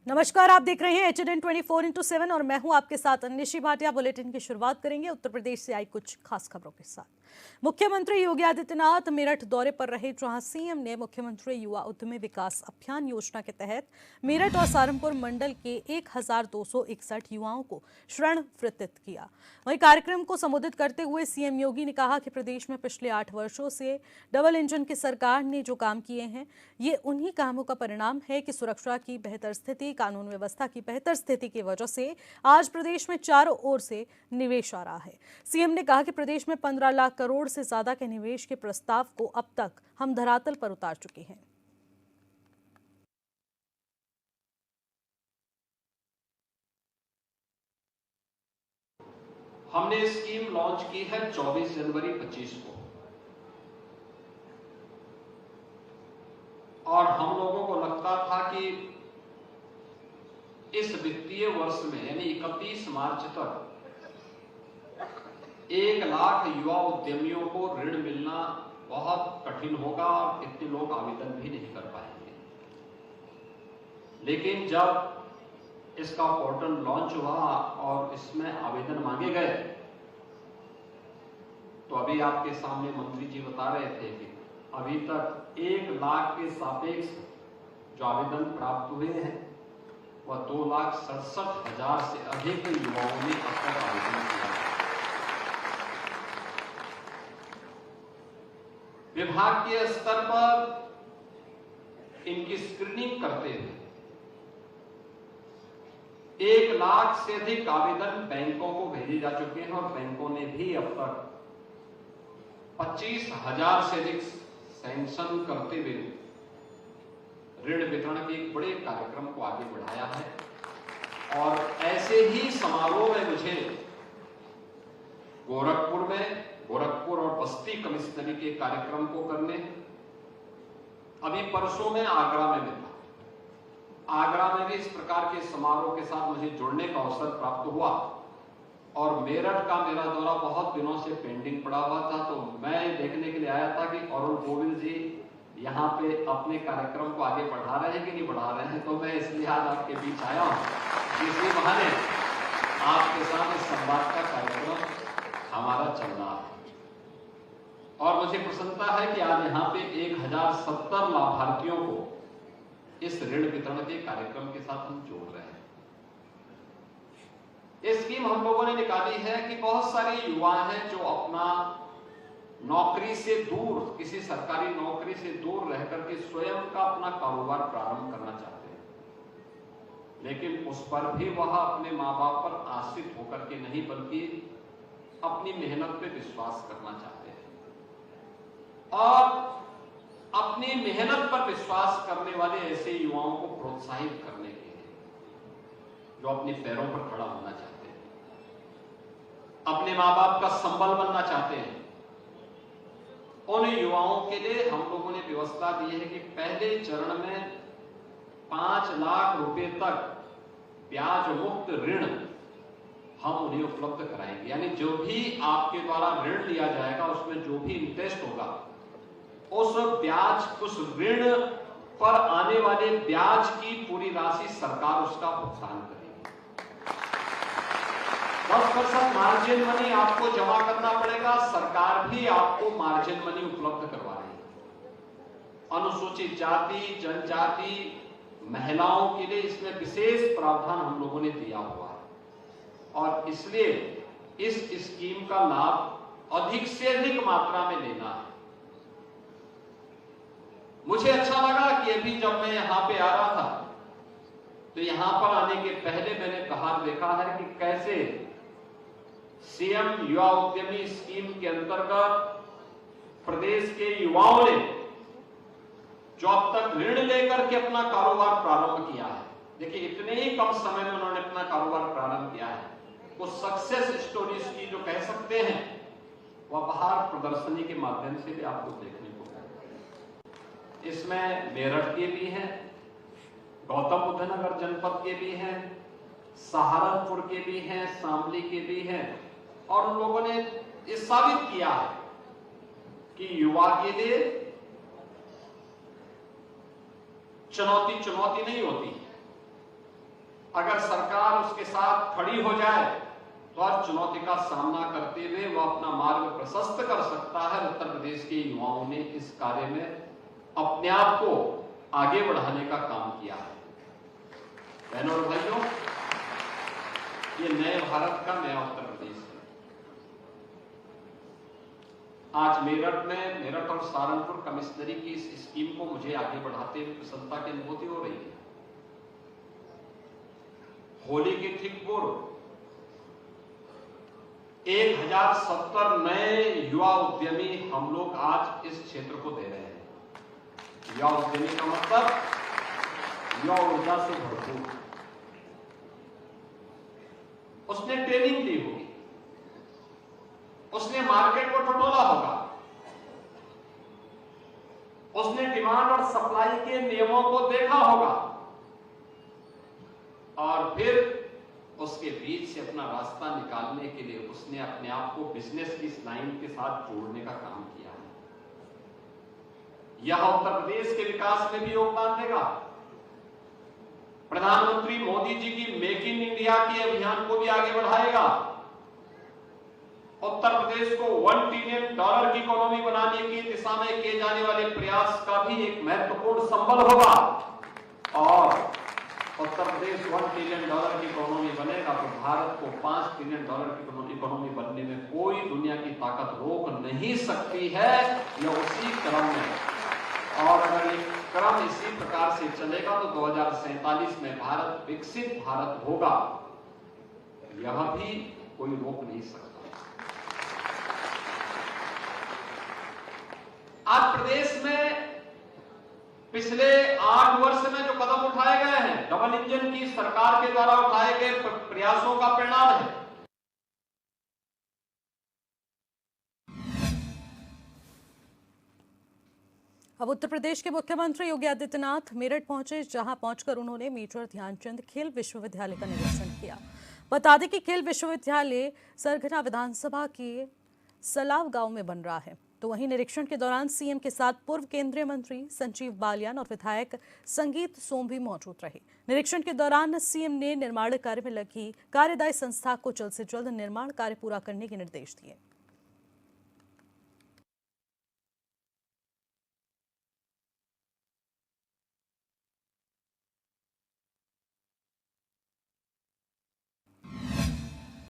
नमस्कार, आप देख रहे हैं HNN 24x7 और मैं हूं आपके साथ निशी भाटिया। बुलेटिन की शुरुआत करेंगे उत्तर प्रदेश से आई कुछ खास खबरों के साथ। मुख्यमंत्री योगी आदित्यनाथ मेरठ दौरे पर रहे, जहां सीएम ने मुख्यमंत्री युवा उद्यमी विकास अभियान योजना के तहत मेरठ और सहारनपुर मंडल के 1261 युवाओं को ऋण वितरित किया। वहीं कार्यक्रम को संबोधित करते हुए सीएम योगी ने कहा कि प्रदेश में पिछले 8 वर्षों से डबल इंजन की सरकार ने जो काम किए हैं, ये उन्हीं कामों का परिणाम है कि सुरक्षा की बेहतर स्थिति, कानून व्यवस्था की बेहतर स्थिति की वजह से आज प्रदेश में चारों ओर से निवेश आ रहा है। सीएम ने कहा कि प्रदेश में 15 लाख करोड़ से ज्यादा के निवेश के प्रस्ताव को अब तक हम धरातल पर उतार चुके हैं। हमने स्कीम लॉन्च की है 24 जनवरी 25 को और हम लोगों को लगता था कि इस वित्तीय वर्ष में यानी 31 मार्च तक 1 लाख युवा उद्यमियों को ऋण मिलना बहुत कठिन होगा और इतने लोग आवेदन भी नहीं कर पाएंगे। लेकिन जब इसका पोर्टल लॉन्च हुआ और इसमें आवेदन मांगे गए तो अभी आपके सामने मंत्री जी बता रहे थे कि अभी तक 1 लाख के सापेक्ष जो आवेदन प्राप्त हुए हैं वह 2,67,000 से अधिक युवाओं ने अब तक आवेदन किया है। विभागीय स्तर पर इनकी स्क्रीनिंग करते हुए 1 लाख से अधिक आवेदन बैंकों को भेजे जा चुके हैं और बैंकों ने भी अब तक 25,000 से अधिक सैंक्शन करते हुए ऋण वितरण के एक बड़े कार्यक्रम को आगे बढ़ाया है। और ऐसे ही समारोह में मुझे गोरखपुर और बस्ती कमिश्नरी के कार्यक्रम को करने, अभी परसों में आगरा में था। आगरा में भी इस प्रकार के समारोह के साथ मुझे जुड़ने का अवसर प्राप्त हुआ और मेरठ का मेरा दौरा बहुत दिनों से पेंडिंग पड़ा हुआ था, तो मैं देखने के लिए आया था कि अरुण गोविंद जी यहाँ पे अपने कार्यक्रम को आगे बढ़ा रहे हैं कि नहीं बढ़ा रहे हैं। तो मैं इसलिए आज आपके बीच आया हूँ, इसी बहाने आपके साथ इस संवाद का कार्यक्रम हमारा चल रहा है और मुझे प्रसन्नता है कि आज यहाँ पे 1070 लाभार्थियों को इस ऋण वितरण के कार्यक्रम के साथ हम जोड़ रहे हैं। ये स्कीम हम लोगों ने निकाली है कि बहुत सारे युवा हैं जो अपना नौकरी से दूर, किसी सरकारी नौकरी से दूर रह करके स्वयं का अपना कारोबार प्रारंभ करना चाहते हैं, लेकिन उस पर भी वह अपने माँ बाप पर आश्रित होकर के नहीं बल्कि अपनी मेहनत पे विश्वास करना चाहते हैं और अपनी मेहनत पर विश्वास करने वाले ऐसे युवाओं को प्रोत्साहित करने के लिए जो अपने पैरों पर खड़ा होना चाहते हैं, अपने माँ बाप का संबल बनना चाहते हैं, उन युवाओं के लिए हम लोगों ने व्यवस्था दी है कि पहले चरण में 5 लाख रुपए तक ब्याज मुक्त ऋण हम उन्हें उपलब्ध कराएंगे। यानी जो भी आपके द्वारा ऋण लिया जाएगा उसमें जो भी इंटरेस्ट होगा उस ऋण पर आने वाले ब्याज की पूरी राशि सरकार उसका भुगतान करेगी। 10% मार्जिन मनी आपको जमा करना पड़ेगा, सरकार भी आपको मार्जिन मनी उपलब्ध करवा रही है। अनुसूचित जाति, जनजाति, महिलाओं के लिए इसमें विशेष प्रावधान हम लोगों ने दिया हुआ है और इसलिए इस स्कीम का लाभ अधिक से अधिक मात्रा में लेना है। मुझे अच्छा लगा कि अभी जब मैं यहां पे आ रहा था तो यहां पर आने के पहले मैंने देखा है कि कैसे सीएम युवा उद्यमी स्कीम के अंतर्गत प्रदेश के युवाओं ने जो अब तक ऋण लेकर के अपना कारोबार प्रारंभ किया है। देखिए, इतने ही कम समय में उन्होंने अपना कारोबार प्रारंभ किया है। वो सक्सेस स्टोरीज की जो कह सकते हैं वह बाहर प्रदर्शनी के माध्यम से भी आपको देखने को मिलेगा। इसमें मेरठ के भी हैं, गौतम बुद्ध नगर जनपद के भी हैं, सहारनपुर के भी हैं, शामली के भी हैं, और उन लोगों ने ये साबित किया है कि युवा के लिए चुनौती नहीं होती। अगर सरकार उसके साथ खड़ी हो जाए तो हर चुनौती का सामना करते हुए वह अपना मार्ग प्रशस्त कर सकता है। उत्तर प्रदेश के युवाओं ने इस कार्य में अपने आप को आगे बढ़ाने का काम किया है। बहनों और भाइयों, ये नए भारत का नया उत्तर प्रदेश है। आज मेरठ और सहारनपुर कमिश्नरी की इस स्कीम को मुझे आगे बढ़ाते हुए प्रसन्नता की अनुभूति हो रही है। होली के ठीक पूर्व 1070 नए युवा उद्यमी हम लोग आज इस क्षेत्र को दे रहे हैं। युवा उद्यमी का मतलब युवा ऊर्जा से भरपूर, उसने ट्रेनिंग ली होगी, उसने मार्केट को टटोला होगा, उसने डिमांड और सप्लाई के नियमों को देखा होगा और फिर उसके बीच से अपना रास्ता निकालने के लिए उसने अपने आप को बिजनेस की लाइन के साथ जोड़ने का काम किया है। यह उत्तर प्रदेश के विकास में भी योगदान देगा। प्रधानमंत्री मोदी जी की मेक इन इंडिया के अभियान को भी आगे बढ़ाएगा। उत्तर प्रदेश को $1 ट्रिलियन की इकोनॉमी बनाने की दिशा में किए जाने वाले प्रयास का भी एक महत्वपूर्ण संबल होगा। और उत्तर प्रदेश $1 ट्रिलियन की इकोनॉमी बनेगा तो भारत को $5 ट्रिलियन की इकोनॉमी बनने में कोई दुनिया की ताकत रोक नहीं सकती है। यह उसी क्रम में, और अगर ये क्रम इसी प्रकार से चलेगा तो 2047 में भारत विकसित भारत होगा, यह भी कोई रोक नहीं सकता। आज प्रदेश में पिछले 8 वर्ष में जो कदम उठाए गए हैं, डबल इंजन की सरकार के द्वारा उठाए गए प्रयासों का परिणाम है। अब उत्तर प्रदेश के मुख्यमंत्री योगी आदित्यनाथ मेरठ पहुंचे, जहां पहुंचकर उन्होंने मेजर ध्यानचंद खेल विश्वविद्यालय का निरीक्षण किया। बता दें कि खेल विश्वविद्यालय सरगना विधानसभा के सलाव गांव में बन रहा है। तो वहीं निरीक्षण के दौरान सीएम के साथ पूर्व केंद्रीय मंत्री संजीव बालियान और विधायक संगीत सोम भी मौजूद रहे। निरीक्षण के दौरान सीएम ने निर्माण कार्य में लगी कार्यदायी संस्था को जल्द से जल्द निर्माण कार्य पूरा करने के निर्देश दिए।